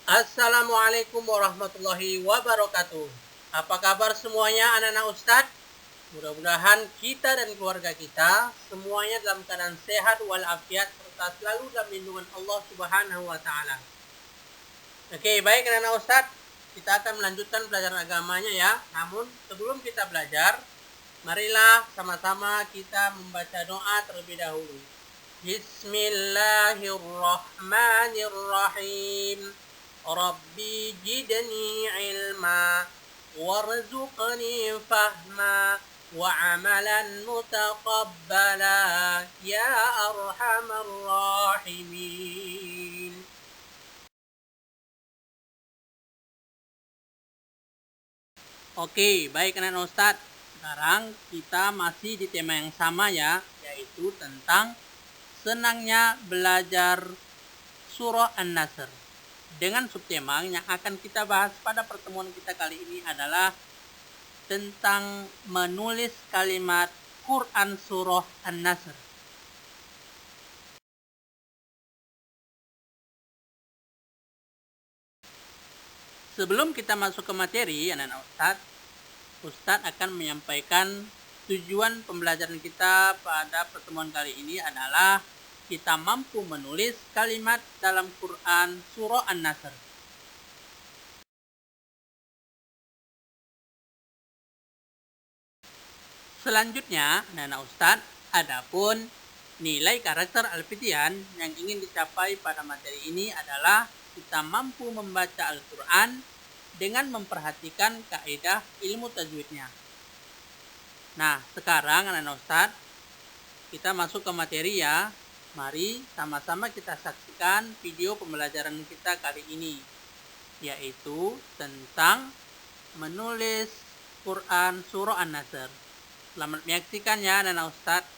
Assalamualaikum warahmatullahi wabarakatuh. Apa kabar semuanya anak-anak Ustadz? Mudah-mudahan kita dan keluarga kita semuanya dalam keadaan sehat walafiat serta selalu dalam lindungan Allah Subhanahu wa taala. Oke, baik anak-anak Ustadz, kita akan melanjutkan pelajaran agamanya ya. Namun sebelum kita belajar, marilah sama-sama kita membaca doa terlebih dahulu. Bismillahirrahmanirrahim. Rabbi jidni ilma warzuqni fahma wa amalan mutaqabbala ya arhamar rahimin. Oke, baik anak-anak Ustadz. Sekarang kita masih di tema yang sama ya, yaitu tentang senangnya belajar surah An-Nasr. Dengan subtema yang akan kita bahas pada pertemuan kita kali ini adalah tentang menulis kalimat Quran surah An-Nasr. Sebelum kita masuk ke materi, anak-anak Ustadz akan menyampaikan tujuan pembelajaran kita pada pertemuan kali ini adalah kita mampu menulis kalimat dalam Quran surah An-Nasr. Selanjutnya, anak-anak Ustadz, adapun nilai karakter Al-Fityan yang ingin dicapai pada materi ini adalah kita mampu membaca Al-Quran dengan memperhatikan kaidah ilmu tajwidnya. Nah, sekarang anak-anak Ustadz, kita masuk ke materi ya. Mari sama-sama kita saksikan video pembelajaran kita kali ini, yaitu tentang menulis Quran surah An-Nasr. Selamat menyaksikan ya anak-anak Ustadz.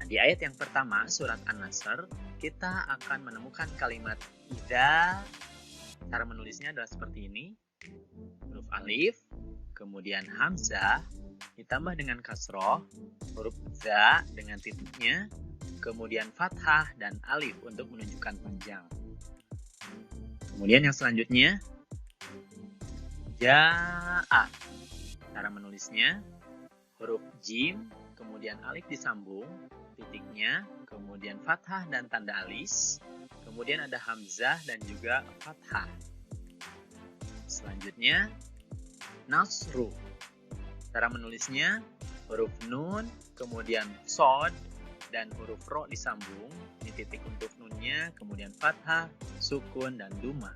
Di ayat yang pertama surat An-Nasr, kita akan menemukan kalimat idza. Cara menulisnya adalah seperti ini. Huruf alif, kemudian hamzah, ditambah dengan kasroh, huruf za dengan titiknya, kemudian fathah dan alif untuk menunjukkan panjang. Kemudian yang selanjutnya, ja'a. Cara menulisnya, huruf jim, kemudian alif disambung, titiknya, kemudian fathah dan tanda alis, kemudian ada hamzah dan juga fathah. Selanjutnya, nasru. Cara menulisnya, huruf nun, kemudian sod, dan huruf ro disambung, ini titik untuk nunnya, kemudian fathah, sukun, dan duma.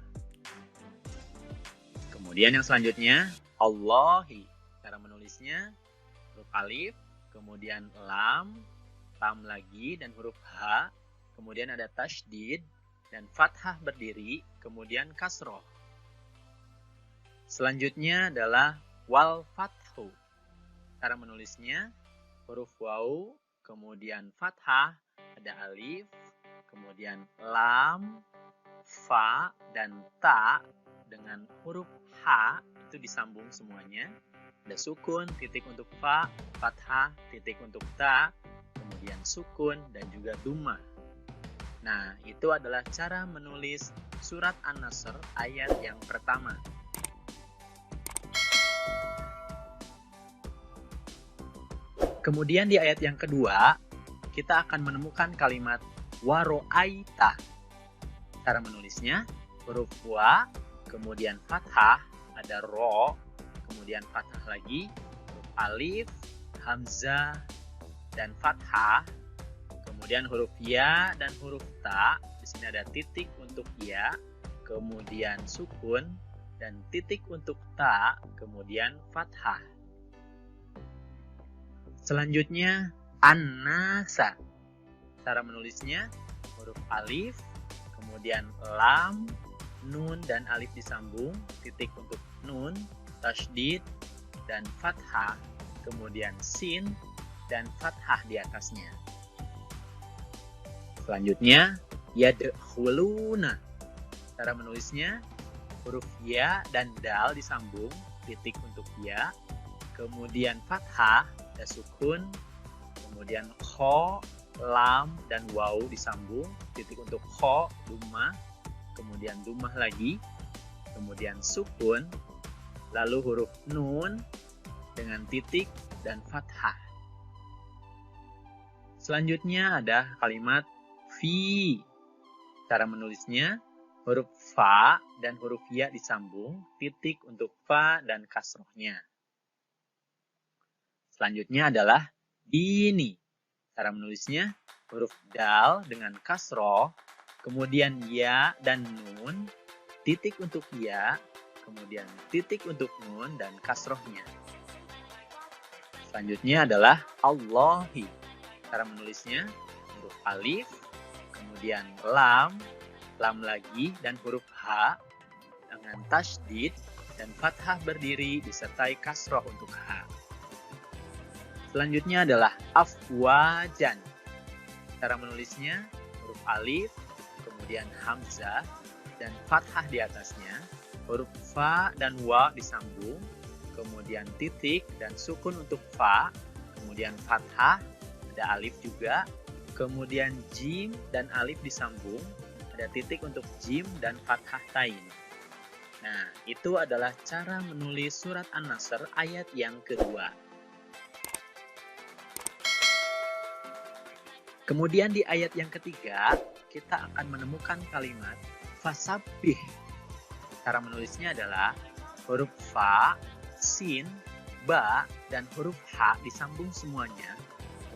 Kemudian yang selanjutnya, Allahi. Cara menulisnya, huruf alif, kemudian lam lagi, dan huruf ha, kemudian ada tasydid, dan fathah berdiri, kemudian kasroh. Selanjutnya adalah wal fathu. Cara menulisnya, huruf waw, kemudian fathah, ada alif, kemudian lam, fa, dan ta dengan huruf ha itu disambung semuanya. Ada sukun, titik untuk fa, fathah, titik untuk ta, kemudian sukun, dan juga duma. Nah, itu adalah cara menulis surat An-Nasr ayat yang pertama. Kemudian di ayat yang kedua, kita akan menemukan kalimat waro'aita. Cara menulisnya, huruf wa, kemudian fathah, ada ro, kemudian fathah lagi, huruf alif, hamzah, dan fathah, kemudian huruf ya dan huruf ta. Di sini ada titik untuk ya, kemudian sukun, dan titik untuk ta, kemudian fathah. Selanjutnya, an-nasa. Cara menulisnya, huruf alif, kemudian lam, nun dan alif disambung, titik untuk nun, tasydid, dan fathah, kemudian sin, dan fathah di atasnya. Selanjutnya, yadkhuluna. Cara menulisnya, huruf ya dan dal disambung, titik untuk ya, kemudian fathah, ada sukun, kemudian kho, lam, dan waw disambung, titik untuk kho, duma, kemudian dhammah lagi, kemudian sukun, lalu huruf nun dengan titik dan fathah. Selanjutnya ada kalimat fi. Cara menulisnya huruf fa dan huruf ya disambung, titik untuk fa dan kasrohnya. Selanjutnya adalah dini. Cara menulisnya huruf dal dengan kasroh, kemudian ya dan nun, titik untuk ya, kemudian titik untuk nun dan kasrohnya. Selanjutnya adalah Allahi. Cara menulisnya huruf alif, kemudian lam lagi, dan huruf H dengan tasydid dan fathah berdiri disertai kasroh untuk H. Selanjutnya adalah afwajan. Cara menulisnya huruf alif, kemudian hamzah, dan fathah di atasnya, huruf fa dan wa disambung, kemudian titik dan sukun untuk fa, kemudian fathah, ada alif juga, kemudian jim dan alif disambung, ada titik untuk jim dan fathah tain. Nah, itu adalah cara menulis surat An-Nasr ayat yang kedua. Kemudian di ayat yang ketiga, kita akan menemukan kalimat fasabbih. Cara menulisnya adalah huruf fa, sin, ba, dan huruf h disambung semuanya.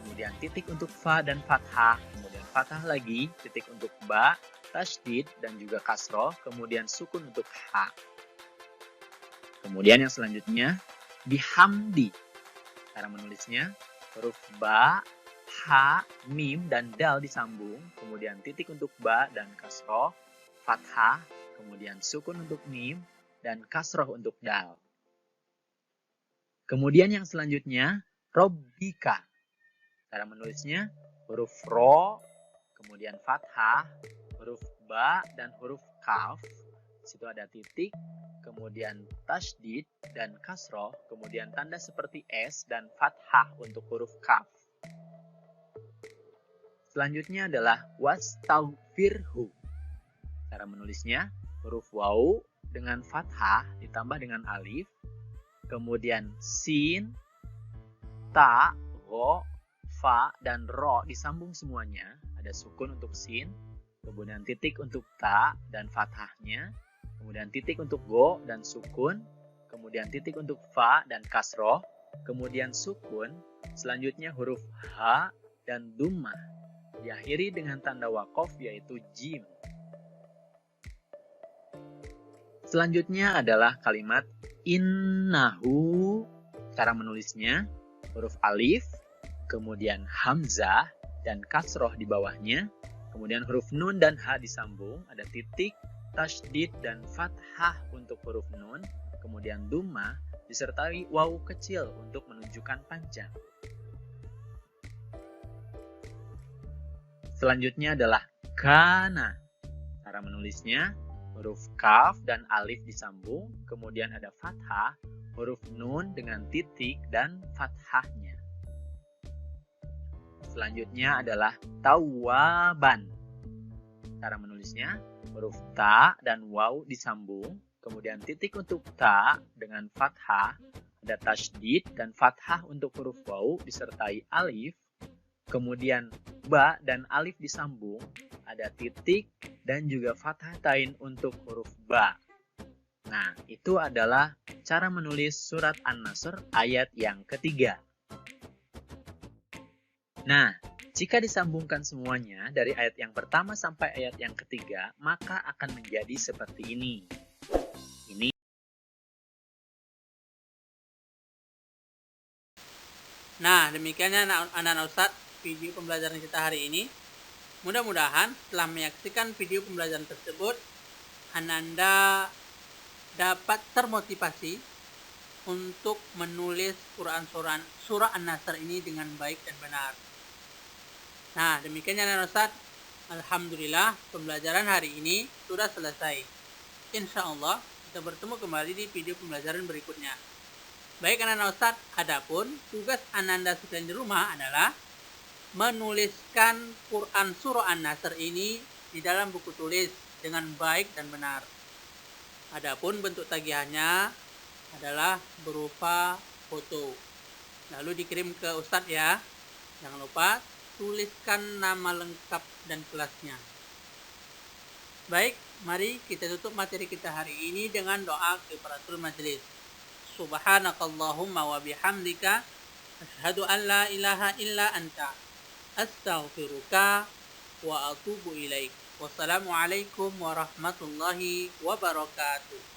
Kemudian titik untuk fa dan fathah, kemudian fathah lagi, titik untuk ba, tasydid, dan juga kasroh, kemudian sukun untuk h. Kemudian yang selanjutnya, bihamdi. Cara menulisnya huruf ba, ha, mim, dan dal disambung, kemudian titik untuk ba dan kasroh, fathah, kemudian sukun untuk mim, dan kasroh untuk dal. Kemudian yang selanjutnya, robbika. Cara menulisnya huruf ro, kemudian fathah, huruf ba, dan huruf kaf. Di situ ada titik, kemudian tasydid dan kasroh, kemudian tanda seperti S dan fathah untuk huruf kaf. Selanjutnya adalah wastaghfirhu. Cara menulisnya huruf waw dengan fathah ditambah dengan alif, kemudian sin, ta, ro, fa, dan ro disambung semuanya. Ada sukun untuk sin, kemudian titik untuk ta dan fathahnya, kemudian titik untuk go dan sukun, kemudian titik untuk fa dan kasroh, kemudian sukun, selanjutnya huruf h dan dhammah. Diakhiri dengan tanda wakof yaitu jim. Selanjutnya adalah kalimat innahu. Cara menulisnya huruf alif, kemudian hamzah dan kasroh di bawahnya, kemudian huruf nun dan ha disambung, ada titik, tasydid dan fathah untuk huruf nun, kemudian dhammah disertai waw kecil untuk menunjukkan panjang. Selanjutnya adalah kana. Cara menulisnya huruf kaf dan alif disambung, kemudian ada fathah, huruf nun dengan titik dan fathahnya. Selanjutnya adalah tawaban. Cara menulisnya huruf ta dan waw disambung, kemudian titik untuk ta dengan fathah, ada tasydid dan fathah untuk huruf waw disertai alif, kemudian ba dan alif disambung, ada titik dan juga fathah tain untuk huruf ba. Nah, itu adalah cara menulis surat An-Nasr ayat yang ketiga. Nah, jika disambungkan semuanya dari ayat yang pertama sampai ayat yang ketiga, maka akan menjadi seperti ini. Nah, demikiannya anak-anak Ustadz video pembelajaran kita hari ini. Mudah-mudahan setelah menyaksikan video pembelajaran tersebut, Ananda dapat termotivasi untuk menulis Quran surah An-Nasr ini dengan baik dan benar. Nah, demikiannya anak Ustadz. Alhamdulillah, pembelajaran hari ini sudah selesai. Insya Allah, kita bertemu kembali di video pembelajaran berikutnya. Baik anak-anak Ustadz, adapun tugas Ananda sekalian di rumah adalah menuliskan Quran surah An-Nasr ini di dalam buku tulis dengan baik dan benar. Adapun bentuk tagihannya adalah berupa foto. Lalu dikirim ke Ustadz ya. Jangan lupa tuliskan nama lengkap dan kelasnya. Baik, mari kita tutup materi kita hari ini dengan doa kifaratul majelis. Subhanakallahumma wa bihamdika asyhadu an la ilaha illa anta astaghfiruka wa atubu ilaik. Wassalamualaikum warahmatullahi wabarakatuh.